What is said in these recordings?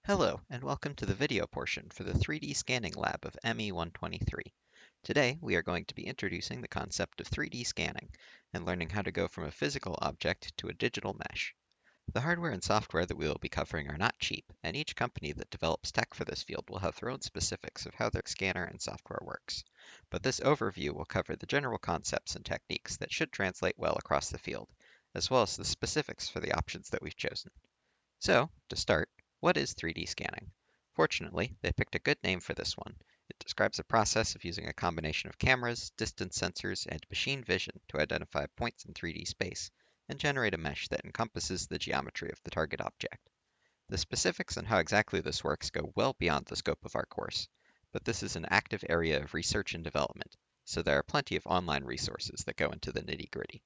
Hello, and welcome to the video portion for the 3D scanning lab of ME123. Today, we are going to be introducing the concept of 3D scanning and learning how to go from a physical object to a digital mesh. The hardware and software that we will be covering are not cheap, and each company that develops tech for this field will have their own specifics of how their scanner and software works. But this overview will cover the general concepts and techniques that should translate well across the field, as well as the specifics for the options that we've chosen. So, to start, what is 3D scanning? Fortunately, they picked a good name for this one. It describes a process of using a combination of cameras, distance sensors, and machine vision to identify points in 3D space and generate a mesh that encompasses the geometry of the target object. The specifics on how exactly this works go well beyond the scope of our course, but this is an active area of research and development, so there are plenty of online resources that go into the nitty-gritty.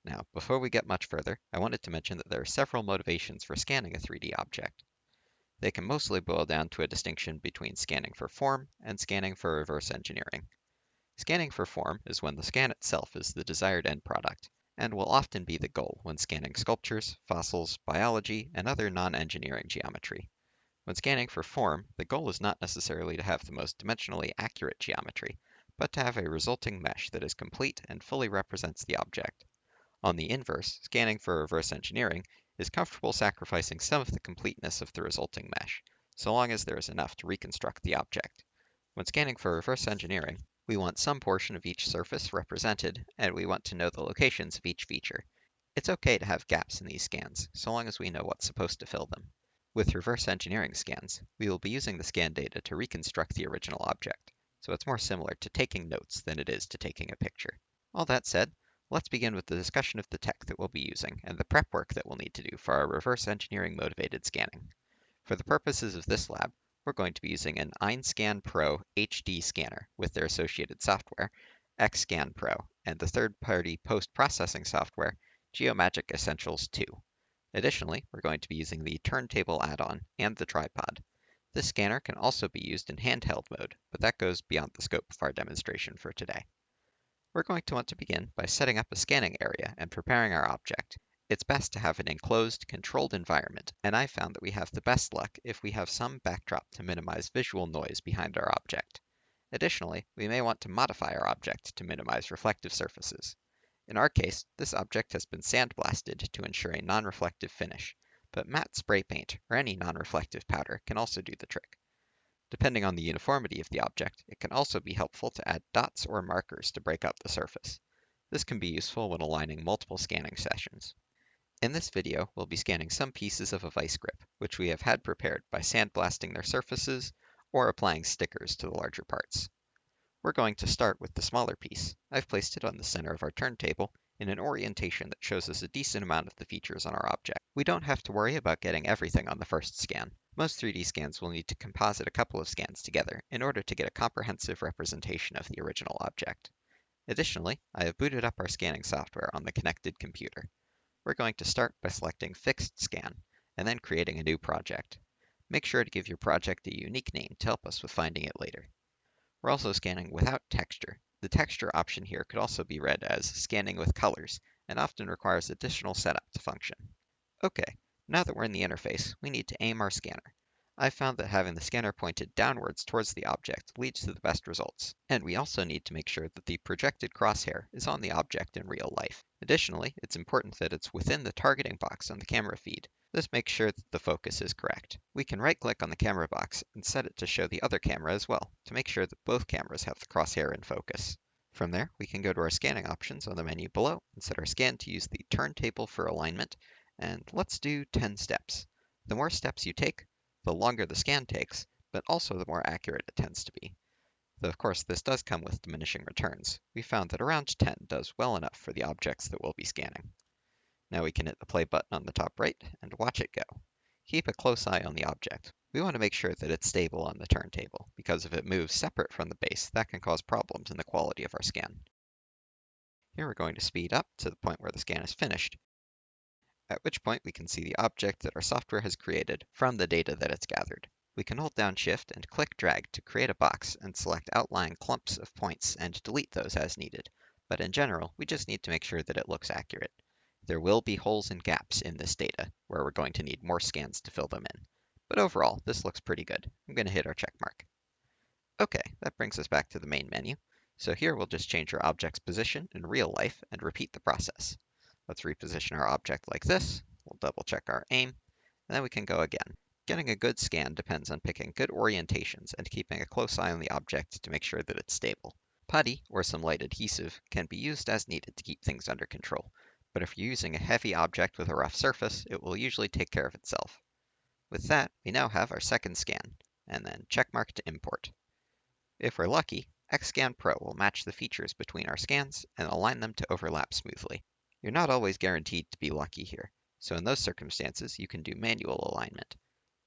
Now, before we get much further, I wanted to mention that there are several motivations for scanning a 3D object. They can mostly boil down to a distinction between scanning for form and scanning for reverse engineering. Scanning for form is when the scan itself is the desired end product, and will often be the goal when scanning sculptures, fossils, biology, and other non-engineering geometry. When scanning for form, the goal is not necessarily to have the most dimensionally accurate geometry, but to have a resulting mesh that is complete and fully represents the object. On the inverse, scanning for reverse engineering is comfortable sacrificing some of the completeness of the resulting mesh, so long as there is enough to reconstruct the object. When scanning for reverse engineering, we want some portion of each surface represented, and we want to know the locations of each feature. It's okay to have gaps in these scans, so long as we know what's supposed to fill them. With reverse engineering scans, we will be using the scan data to reconstruct the original object, so it's more similar to taking notes than it is to taking a picture. All that said, let's begin with the discussion of the tech that we'll be using and the prep work that we'll need to do for our reverse engineering motivated scanning. For the purposes of this lab, we're going to be using an EinScan Pro HD scanner with their associated software, EinScan Pro, and the third-party post-processing software, Geomagic Essentials 2. Additionally, we're going to be using the turntable add-on and the tripod. This scanner can also be used in handheld mode, but that goes beyond the scope of our demonstration for today. We're going to want to begin by setting up a scanning area and preparing our object. It's best to have an enclosed, controlled environment, and I found that we have the best luck if we have some backdrop to minimize visual noise behind our object. Additionally, we may want to modify our object to minimize reflective surfaces. In our case, this object has been sandblasted to ensure a non-reflective finish, but matte spray paint or any non-reflective powder can also do the trick. Depending on the uniformity of the object, it can also be helpful to add dots or markers to break up the surface. This can be useful when aligning multiple scanning sessions. In this video, we'll be scanning some pieces of a vice grip, which we have had prepared by sandblasting their surfaces or applying stickers to the larger parts. We're going to start with the smaller piece. I've placed it on the center of our turntable in an orientation that shows us a decent amount of the features on our object. We don't have to worry about getting everything on the first scan. Most 3D scans will need to composite a couple of scans together in order to get a comprehensive representation of the original object. Additionally, I have booted up our scanning software on the connected computer. We're going to start by selecting Fixed Scan, and then creating a new project. Make sure to give your project a unique name to help us with finding it later. We're also scanning without texture. The texture option here could also be read as scanning with colors, and often requires additional setup to function. Okay, now that we're in the interface, we need to aim our scanner. I've found that having the scanner pointed downwards towards the object leads to the best results, and we also need to make sure that the projected crosshair is on the object in real life. Additionally, it's important that it's within the targeting box on the camera feed. This makes sure that the focus is correct. We can right-click on the camera box and set it to show the other camera as well, to make sure that both cameras have the crosshair in focus. From there, we can go to our scanning options on the menu below and set our scan to use the turntable for alignment, and let's do 10 steps. The more steps you take, the longer the scan takes, but also the more accurate it tends to be. Though of course this does come with diminishing returns. We found that around 10 does well enough for the objects that we'll be scanning. Now we can hit the play button on the top right and watch it go. Keep a close eye on the object. We want to make sure that it's stable on the turntable, because if it moves separate from the base, that can cause problems in the quality of our scan. Here we're going to speed up to the point where the scan is finished, at which point we can see the object that our software has created from the data that it's gathered. We can hold down Shift and click Drag to create a box and select outlying clumps of points and delete those as needed, but in general, we just need to make sure that it looks accurate. There will be holes and gaps in this data, where we're going to need more scans to fill them in. But overall, this looks pretty good. I'm going to hit our check mark. Okay, that brings us back to the main menu. So here we'll just change our object's position in real life and repeat the process. Let's reposition our object like this. We'll double check our aim, and then we can go again. Getting a good scan depends on picking good orientations and keeping a close eye on the object to make sure that it's stable. Putty or some light adhesive can be used as needed to keep things under control, but if you're using a heavy object with a rough surface, it will usually take care of itself. With that, we now have our second scan, and then checkmark to import. If we're lucky, EinScan Pro will match the features between our scans and align them to overlap smoothly. You're not always guaranteed to be lucky here, so in those circumstances you can do manual alignment.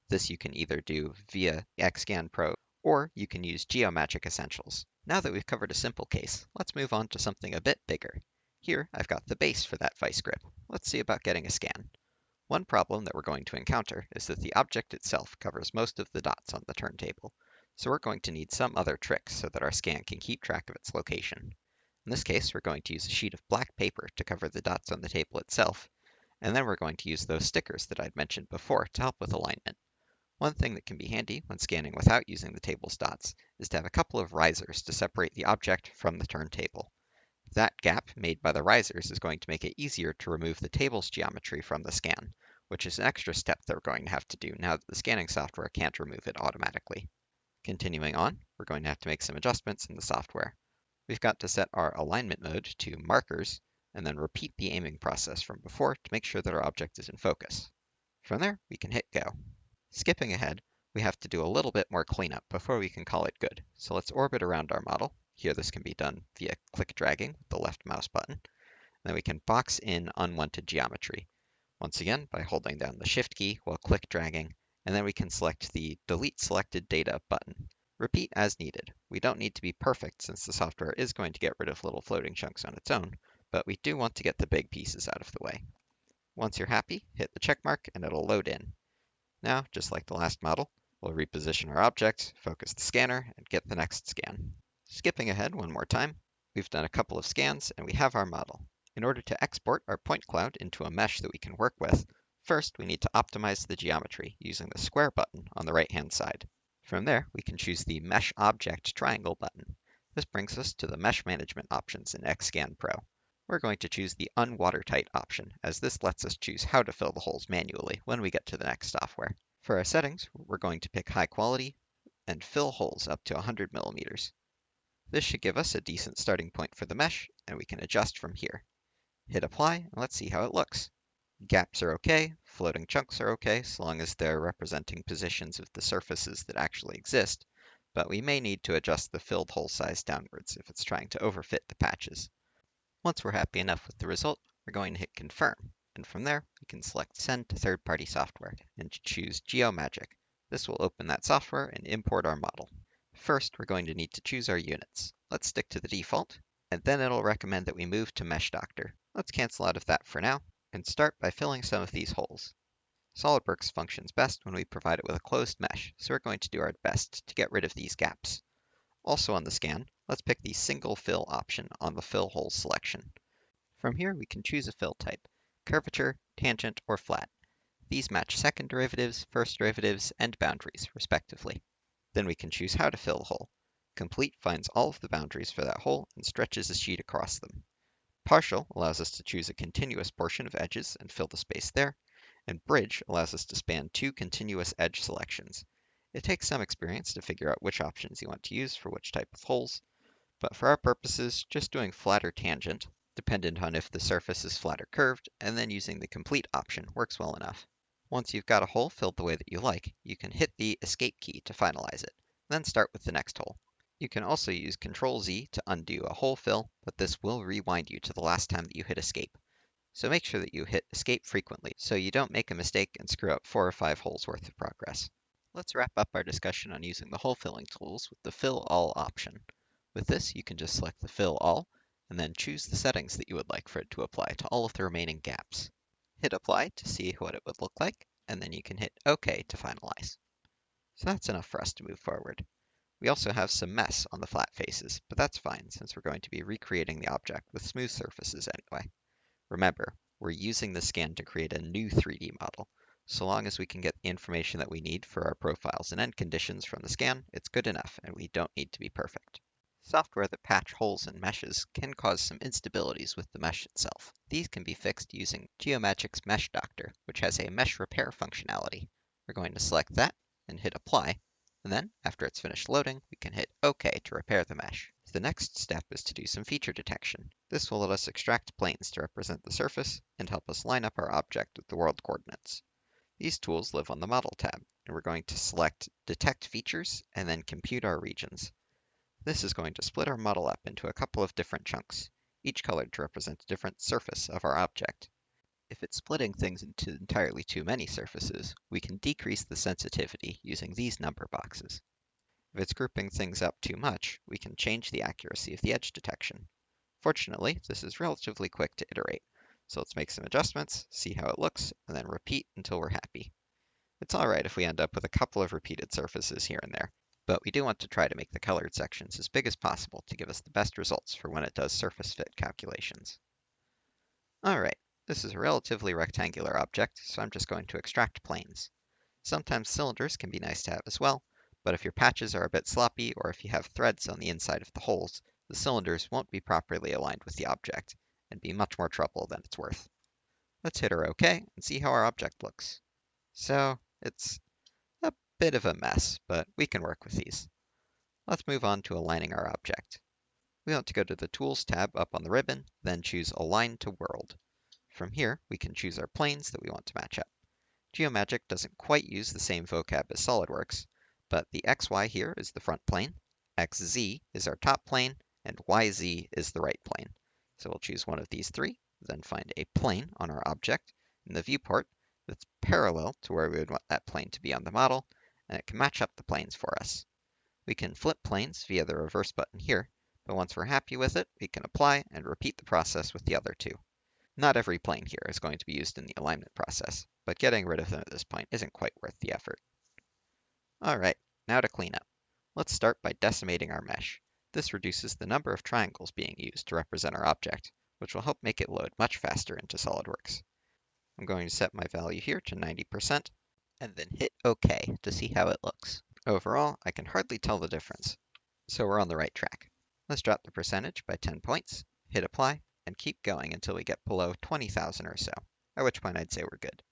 This you can either do via EinScan Pro or you can use Geomagic Essentials. Now that we've covered a simple case, let's move on to something a bit bigger. Here I've got the base for that vice grip. Let's see about getting a scan. One problem that we're going to encounter is that the object itself covers most of the dots on the turntable, so we're going to need some other tricks so that our scan can keep track of its location. In this case, we're going to use a sheet of black paper to cover the dots on the table itself, and then we're going to use those stickers that I'd mentioned before to help with alignment. One thing that can be handy when scanning without using the table's dots is to have a couple of risers to separate the object from the turntable. That gap made by the risers is going to make it easier to remove the table's geometry from the scan, which is an extra step that we're going to have to do now that the scanning software can't remove it automatically. Continuing on, we're going to have to make some adjustments in the software. We've got to set our alignment mode to markers, and then repeat the aiming process from before to make sure that our object is in focus. From there, we can hit go. Skipping ahead, we have to do a little bit more cleanup before we can call it good. So let's orbit around our model. Here this can be done via click dragging with the left mouse button. Then we can box in unwanted geometry. Once again, by holding down the Shift key while click dragging, and then we can select the Delete Selected Data button. Repeat as needed. We don't need to be perfect since the software is going to get rid of little floating chunks on its own, but we do want to get the big pieces out of the way. Once you're happy, hit the check mark and it'll load in. Now, just like the last model, we'll reposition our object, focus the scanner, and get the next scan. Skipping ahead one more time, we've done a couple of scans and we have our model. In order to export our point cloud into a mesh that we can work with, first we need to optimize the geometry using the square button on the right-hand side. From there, we can choose the Mesh Object Triangle button. This brings us to the mesh management options in EinScan Pro. We're going to choose the Unwatertight option, as this lets us choose how to fill the holes manually when we get to the next software. For our settings, we're going to pick high quality and fill holes up to 100 millimeters. This should give us a decent starting point for the mesh, and we can adjust from here. Hit apply, and let's see how it looks. Gaps are okay, floating chunks are okay, so long as they're representing positions of the surfaces that actually exist, but we may need to adjust the filled hole size downwards if it's trying to overfit the patches. Once we're happy enough with the result, we're going to hit confirm, and from there we can select send to third-party software and choose Geomagic. This will open that software and import our model. First, we're going to need to choose our units. Let's stick to the default, and then it'll recommend that we move to Mesh Doctor. Let's cancel out of that for now, and start by filling some of these holes. SolidWorks functions best when we provide it with a closed mesh, so we're going to do our best to get rid of these gaps. Also on the scan, let's pick the single fill option on the fill hole selection. From here we can choose a fill type, curvature, tangent, or flat. These match second derivatives, first derivatives, and boundaries, respectively. Then we can choose how to fill the hole. Complete finds all of the boundaries for that hole and stretches a sheet across them. Partial allows us to choose a continuous portion of edges and fill the space there, and Bridge allows us to span two continuous edge selections. It takes some experience to figure out which options you want to use for which type of holes, but for our purposes, just doing flat or tangent, dependent on if the surface is flat or curved, and then using the complete option works well enough. Once you've got a hole filled the way that you like, you can hit the escape key to finalize it, then start with the next hole. You can also use Ctrl-Z to undo a hole fill, but this will rewind you to the last time that you hit escape. So make sure that you hit escape frequently so you don't make a mistake and screw up 4 or 5 holes worth of progress. Let's wrap up our discussion on using the hole filling tools with the Fill All option. With this, you can just select the Fill All, and then choose the settings that you would like for it to apply to all of the remaining gaps. Hit Apply to see what it would look like, and then you can hit OK to finalize. So that's enough for us to move forward. We also have some mess on the flat faces, but that's fine since we're going to be recreating the object with smooth surfaces anyway. Remember, we're using the scan to create a new 3D model, So long as we can get the information that we need for our profiles and end conditions from the scan, it's good enough, and we don't need to be perfect. Software that patch holes in meshes can cause some instabilities with the mesh itself. These can be fixed using Geomagic's Mesh Doctor, which has a mesh repair functionality. We're going to select that and hit Apply, and then, after it's finished loading, we can hit OK to repair the mesh. The next step is to do some feature detection. This will let us extract planes to represent the surface and help us line up our object with the world coordinates. These tools live on the Model tab, and we're going to select Detect Features and then Compute Our Regions. This is going to split our model up into a couple of different chunks, each colored to represent a different surface of our object. If it's splitting things into entirely too many surfaces, we can decrease the sensitivity using these number boxes. If it's grouping things up too much, we can change the accuracy of the edge detection. Fortunately, this is relatively quick to iterate, so let's make some adjustments, see how it looks, and then repeat until we're happy. It's alright if we end up with a couple of repeated surfaces here and there, but we do want to try to make the colored sections as big as possible to give us the best results for when it does surface fit calculations. Alright, this is a relatively rectangular object, so I'm just going to extract planes. Sometimes cylinders can be nice to have as well, but if your patches are a bit sloppy or if you have threads on the inside of the holes, the cylinders won't be properly aligned with the object and be much more trouble than it's worth. Let's hit our OK and see how our object looks. So it's a bit of a mess, but we can work with these. Let's move on to aligning our object. We want to go to the Tools tab up on the ribbon, then choose Align to World. From here, we can choose our planes that we want to match up. Geomagic doesn't quite use the same vocab as SolidWorks, but the XY here is the front plane, XZ is our top plane, and YZ is the right plane. So we'll choose one of these three, then find a plane on our object in the viewport that's parallel to where we would want that plane to be on the model, and it can match up the planes for us. We can flip planes via the reverse button here, but once we're happy with it, we can apply and repeat the process with the other two. Not every plane here is going to be used in the alignment process, but getting rid of them at this point isn't quite worth the effort. Alright, now to clean up. Let's start by decimating our mesh. This reduces the number of triangles being used to represent our object, which will help make it load much faster into SolidWorks. I'm going to set my value here to 90%, and then hit OK to see how it looks. Overall, I can hardly tell the difference, so we're on the right track. Let's drop the percentage by 10 points, hit apply, and keep going until we get below 20,000 or so, at which point I'd say we're good.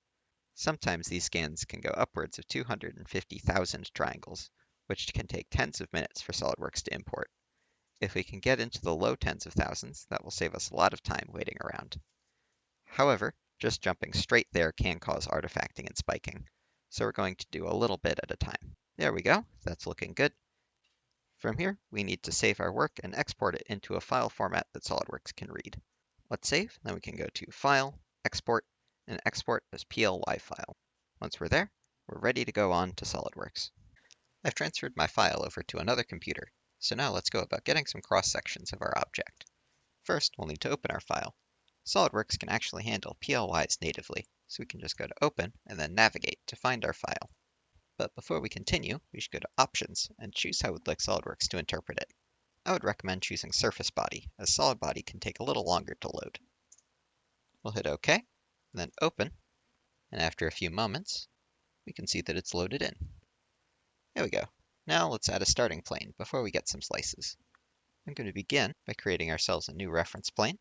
Sometimes these scans can go upwards of 250,000 triangles, which can take tens of minutes for SolidWorks to import. If we can get into the low tens of thousands, that will save us a lot of time waiting around. However, just jumping straight there can cause artifacting and spiking, so we're going to do a little bit at a time. There we go, that's looking good. From here, we need to save our work and export it into a file format that SolidWorks can read. Let's save, then we can go to File, Export, and export as PLY file. Once we're there, we're ready to go on to SolidWorks. I've transferred my file over to another computer, so now let's go about getting some cross-sections of our object. First, we'll need to open our file. SolidWorks can actually handle PLYs natively, so we can just go to Open and then Navigate to find our file. But before we continue, we should go to Options and choose how we'd like SolidWorks to interpret it. I would recommend choosing Surface Body, as Solid Body can take a little longer to load. We'll hit OK, and then Open, and after a few moments, we can see that it's loaded in. There we go. Now let's add a starting plane before we get some slices. I'm going to begin by creating ourselves a new reference plane.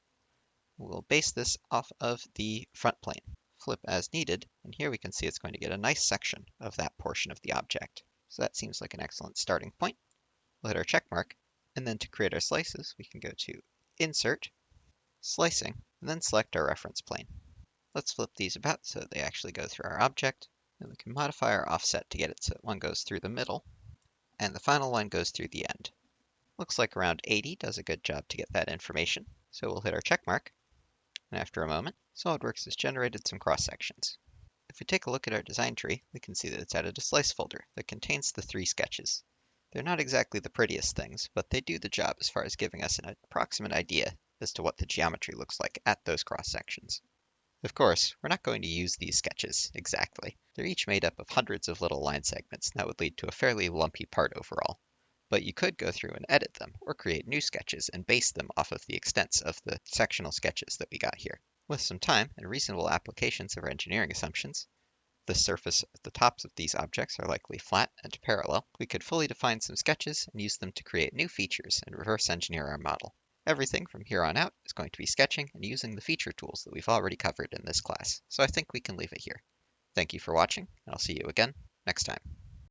We'll base this off of the front plane. Flip as needed, and here we can see it's going to get a nice section of that portion of the object. So that seems like an excellent starting point. We'll hit our check mark, and then to create our slices, we can go to Insert, Slicing, and then select our reference plane. Let's flip these about so that they actually go through our object, and we can modify our offset to get it so that one goes through the middle, and the final one goes through the end. Looks like around 80 does a good job to get that information, so we'll hit our check mark, and after a moment, SolidWorks has generated some cross-sections. If we take a look at our design tree, we can see that it's added a slice folder that contains the 3 sketches. They're not exactly the prettiest things, but they do the job as far as giving us an approximate idea as to what the geometry looks like at those cross-sections. Of course, we're not going to use these sketches exactly. They're each made up of hundreds of little line segments, and that would lead to a fairly lumpy part overall. But you could go through and edit them, or create new sketches and base them off of the extents of the sectional sketches that we got here. With some time and reasonable applications of our engineering assumptions, The surface at the tops of these objects are likely flat and parallel. We could fully define some sketches and use them to create new features and reverse engineer our model. Everything from here on out is going to be sketching and using the feature tools that we've already covered in this class, so I think we can leave it here. Thank you for watching, and I'll see you again next time.